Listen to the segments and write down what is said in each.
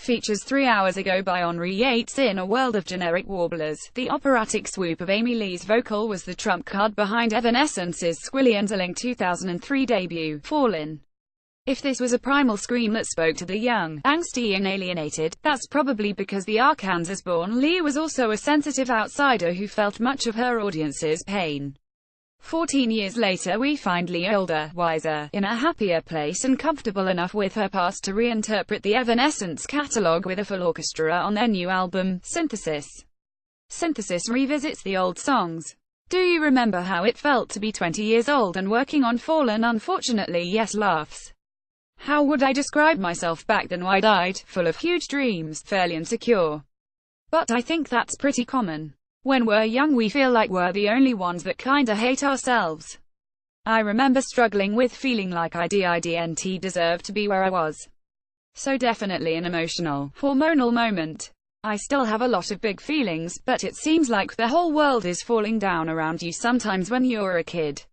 features 3 Hours Ago by Henri Yates. In a world of generic warblers, the operatic swoop of Amy Lee's vocal was the trump card behind Evanescence's squilly and dazzling 2003 debut, Fallen. If this was a primal scream that spoke to the young, angsty and alienated, that's probably because the Arkansas-born Lee was also a sensitive outsider who felt much of her audience's pain. 14 years later we find Lee older, wiser, in a happier place and comfortable enough with her past to reinterpret the Evanescence catalogue with a full orchestra on their new album, Synthesis. Synthesis revisits the old songs. Do you remember how it felt to be 20 years old and working on Fallen? Unfortunately, yes. Laughs. How would I describe myself back then? Wide-eyed, full of huge dreams, fairly insecure. But I think that's pretty common. When we're young we feel like we're the only ones that kinda hate ourselves. I remember struggling with feeling like I didn't deserve to be where I was. So definitely an emotional, hormonal moment. I still have a lot of big feelings, but it seems like the whole world is falling down around you sometimes when you're a kid.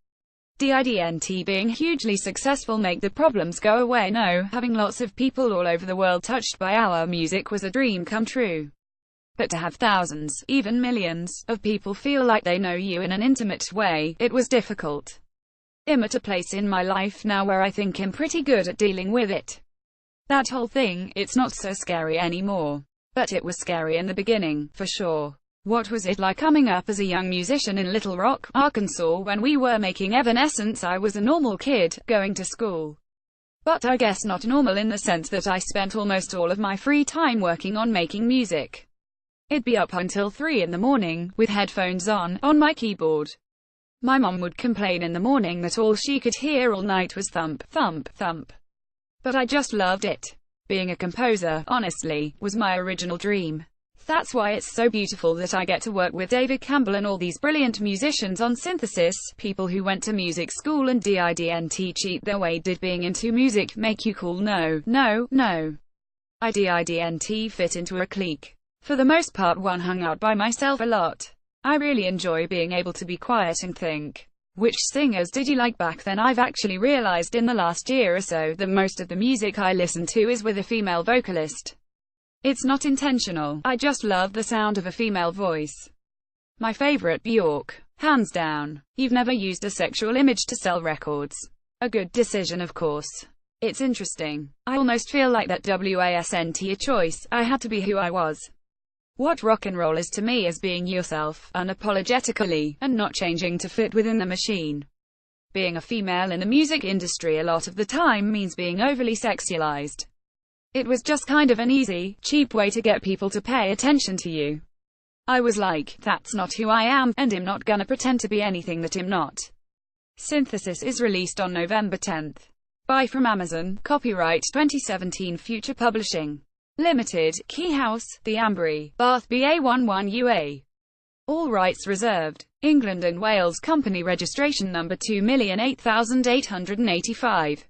Didn't being hugely successful make the problems go away? No, having lots of people all over the world touched by our music was a dream come true. But to have thousands, even millions, of people feel like they know you in an intimate way, it was difficult. I'm at a place in my life now where I think I'm pretty good at dealing with it. That whole thing, it's not so scary anymore. But it was scary in the beginning, for sure. What was it like coming up as a young musician in Little Rock, Arkansas when we were making Evanescence? I was a normal kid, going to school. But I guess not normal in the sense that I spent almost all of my free time working on making music. I'd be up until 3 in the morning, with headphones on my keyboard. My mom would complain in the morning that all she could hear all night was thump, thump, thump. But I just loved it. Being a composer, honestly, was my original dream. That's why it's so beautiful that I get to work with David Campbell and all these brilliant musicians on Synthesis, people who went to music school and didn't cheat their way. Did being into music make you cool? No, no, no. I didn't fit into a clique. For the most part one hung out by myself a lot. I really enjoy being able to be quiet and think. Which singers did you like back then? I've actually realized in the last year or so that most of the music I listen to is with a female vocalist. It's not intentional, I just love the sound of a female voice. My favorite, Bjork. Hands down. You've never used a sexual image to sell records. A good decision, of course. It's interesting. I almost feel like that wasn't a choice, I had to be who I was. What rock and roll is to me is being yourself, unapologetically, and not changing to fit within the machine. Being a female in the music industry a lot of the time means being overly sexualized. It was just kind of an easy, cheap way to get people to pay attention to you. I was like, that's not who I am, and I'm not gonna pretend to be anything that I'm not. Synthesis is released on November 10th. Buy from Amazon, copyright 2017 Future Publishing. Limited, Key House, The Ambry, Bath BA11 UA. All rights reserved. England and Wales Company registration number 2,008,885.